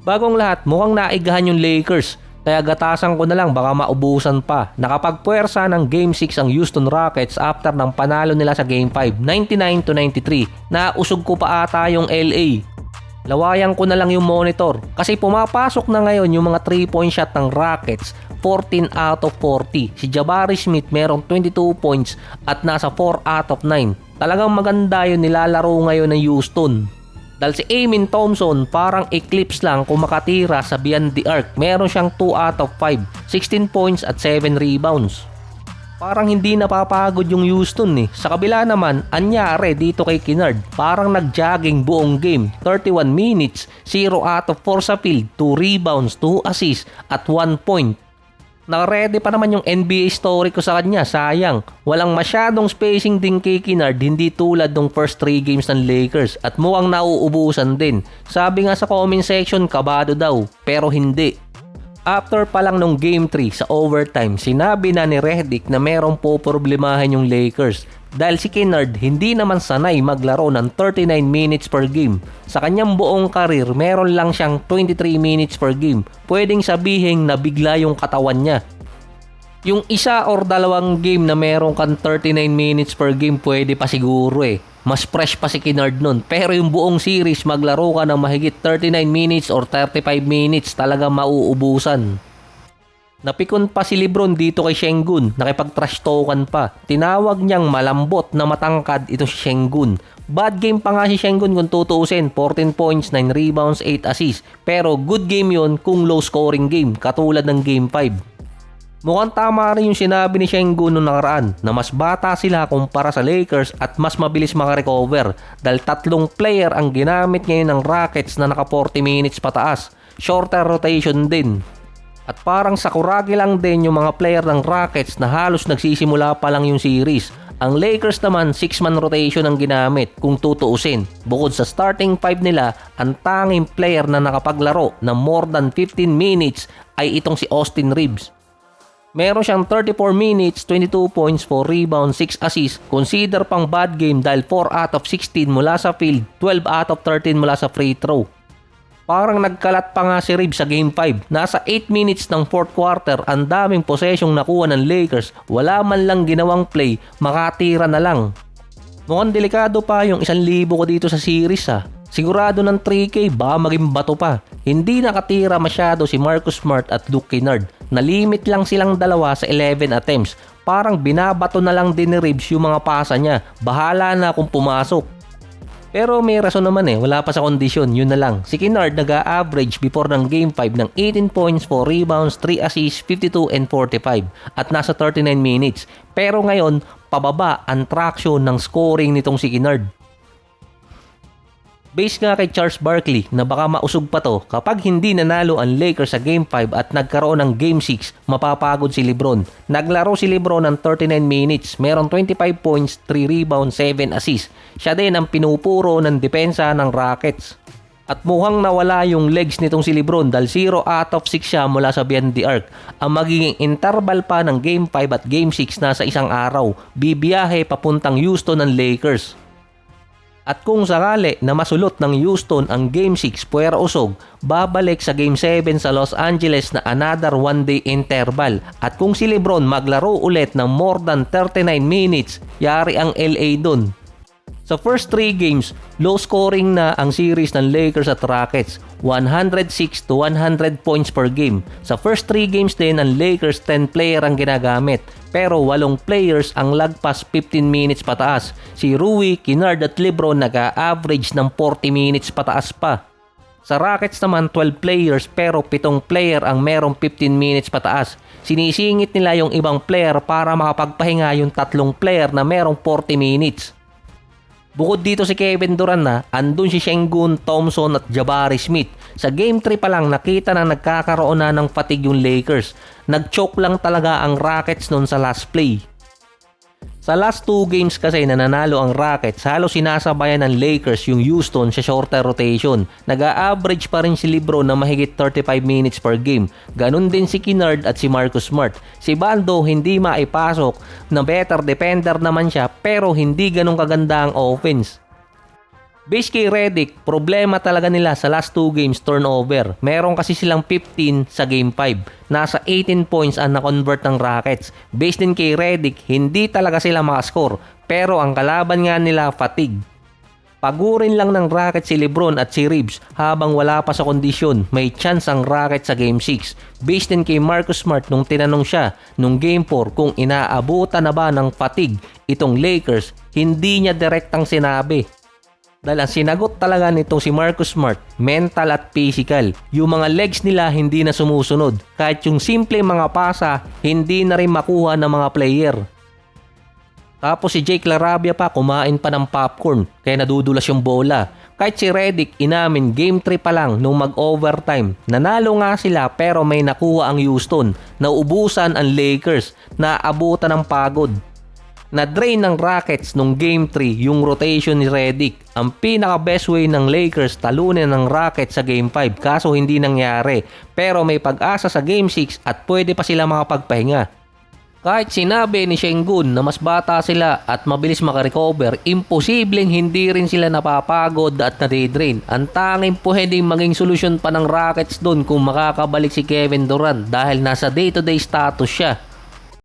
Bagong lahat, mukhang naigahan yung Lakers. Kaya gatasan ko na lang baka maubusan pa. Nakapagpuwersa ng Game 6 ang Houston Rockets after ng panalo nila sa Game 5, 99-93. Nausog ko pa ata yung LA. Lawayan ko na lang yung monitor kasi pumapasok na ngayon yung mga 3-point shot ng Rockets, 14 out of 40. Si Jabari Smith merong 22 points at nasa 4 out of 9. Talagang maganda yung nilalaro ngayon ng Houston. Dahil si Amen Thompson parang eclipse lang kung makatira sa beyond the arc. Meron siyang 2 out of 5, 16 points at 7 rebounds. Parang hindi napapagod yung Houston eh. Sa kabila naman, anyari dito kay Kennard. Parang nag-jogging buong game. 31 minutes, 0 out of 4 sa field, 2 rebounds, 2 assists at 1 point. Naka-ready pa naman yung NBA story ko sa kanya, sayang. Walang masyadong spacing din kay Kennard, hindi tulad ng first 3 games ng Lakers at mukhang nauubusan din. Sabi nga sa comment section, kabado daw, pero hindi. After pa lang nung Game 3 sa overtime, sinabi na ni Redick na merong poproblemahin yung Lakers. Dahil si Kennard hindi naman sanay maglaro ng 39 minutes per game. Sa kanyang buong karir, meron lang siyang 23 minutes per game. Pwedeng sabihin na bigla yung katawan niya. Yung isa or dalawang game na meron kang 39 minutes per game, pwede pa siguro eh. Mas fresh pa si Kennard nun. Pero yung buong series, maglaro ka ng mahigit 39 minutes or 35 minutes, talaga mauubusan. Napikon pa si Lebron dito kay Sengun, nakipag-trash talkan pa. Tinawag niyang malambot na matangkad ito si Sengun. Bad game pa nga si Sengun kung tutuusin, 14 points, 9 rebounds, 8 assists. Pero good game yun kung low scoring game, katulad ng Game 5. Mukhang tama rin yung sinabi ni Sengun noong nakaraan na mas bata sila kumpara sa Lakers at mas mabilis makarecover dahil 3 player ang ginamit ngayon ng Rockets na naka 40 minutes pataas. Shorter rotation din. At parang sakuragi lang din yung mga player ng Rockets na halos nagsisimula pa lang yung series. Ang Lakers naman 6-man rotation ang ginamit kung tutuusin. Bukod sa starting 5 nila, ang tanging player na nakapaglaro ng more than 15 minutes ay itong si Austin Reeves. Meron siyang 34 minutes, 22 points, 4 rebounds, 6 assists. Consider pang bad game dahil 4 out of 16 mula sa field, 12 out of 13 mula sa free throw. Parang nagkalat pa nga si Reeves sa Game 5. Nasa 8 minutes ng 4th quarter, ang daming posesyong nakuha ng Lakers. Wala man lang ginawang play, makatira na lang. Mukhang delikado pa yung 1,000 ko dito sa series ha. Sigurado ng 3K, baka maging bato pa. Hindi nakatira masyado si Marcus Smart at Luke Kennard. Nalimit lang silang dalawa sa 11 attempts. Parang binabato na lang din ni Reeves yung mga pasa niya. Bahala na kung pumasok. Pero may rason naman eh, wala pa sa kondisyon, yun na lang. Si Kennard nag-a-average before ng Game 5 ng 18 points, 4 rebounds, 3 assists, 52 and 45 at nasa 39 minutes. Pero ngayon, pababa ang traction ng scoring nitong si Kennard. Base nga kay Charles Barkley na baka mausog pa to kapag hindi nanalo ang Lakers sa Game 5 at nagkaroon ng Game 6, mapapagod si Lebron. Naglaro si Lebron ng 39 minutes, meron 25 points, 3 rebounds, 7 assists. Siya din ang pinupuro ng depensa ng Rockets. At mukhang nawala yung legs nitong si Lebron dahil 0 out of 6 siya mula sa beyond the arc. Ang magiging interval pa ng Game 5 at Game 6 nasa isang araw, bibiyahe papuntang Houston ng Lakers. At kung sakali na masulot ng Houston ang Game 6 puwera usog, babalik sa Game 7 sa Los Angeles na another 1-day interval. At kung si Lebron maglaro ulit ng more than 39 minutes, yari ang LA dun. Sa first 3 games, low scoring na ang series ng Lakers at Rockets, 106 to 100 points per game. Sa first 3 games din ng Lakers, 10 player ang ginagamit, pero 8 players ang lagpas 15 minutes pataas. Si Rui, Kennard at Lebron nag-a-average ng 40 minutes pataas pa. Sa Rockets naman 12 players pero 7 player ang merong 15 minutes pataas. Sinisingit nila yung ibang player para makapagpahinga yung 3 player na merong 40 minutes. Bukod dito si Kevin Durant na, andun si Sengun, Thompson at Jabari Smith. Sa Game 3 pa lang nakita na nagkakaroon na ng fatigue yung Lakers. Nag-choke lang talaga ang Rockets noon sa last play. Sa last 2 games kasi na nanalo ang Rockets, halos sinasabayan ng Lakers yung Houston sa shorter rotation. Nag-a-average pa rin si Lebron na mahigit 35 minutes per game. Ganun din si Kennard at si Marcus Smart. Si Bando hindi maipasok, na better defender naman siya pero hindi ganun kaganda ang offense. Base kay Redick, problema talaga nila sa last 2 games turnover. Meron kasi silang 15 sa game 5. Nasa 18 points ang na-convert ng Rockets. Base din kay Redick, hindi talaga sila makascore. Pero ang kalaban nga nila fatigue. Pagurin lang ng Rockets si LeBron at si Reeves habang wala pa sa kondisyon. May chance ang Rockets sa game 6. Based din kay Marcus Smart nung tinanong siya nung game 4 kung inaabutan na ba ng fatigue itong Lakers, hindi niya direktang sinabi. Dahil ang sinagot talaga nitong si Marcus Smart, mental at physical. Yung mga legs nila hindi na sumusunod. Kahit yung simple mga pasa, hindi na rin makuha ng mga player. Tapos si Jake LaRabia pa kumain pa ng popcorn kaya nadudulas yung bola. Kahit si Redick inamin game 3 pa lang nung mag-overtime. Nanalo nga sila pero may nakuha ang Houston. Nauubusan ang Lakers na abutan ng pagod. Na-drain ng Rockets nung game 3 yung rotation ni Redick. Ang pinaka-best way ng Lakers talunin ng Rockets sa game 5 kaso hindi nangyari. Pero may pag-asa sa game 6 at pwede pa sila makapagpahinga. Kahit sinabi ni Sengun na mas bata sila at mabilis makarecover, imposibleng hindi rin sila napapagod at nadidrain. Ang tanging pwedeng maging solusyon pa ng Rockets doon kung makakabalik si Kevin Durant dahil nasa day-to-day status siya.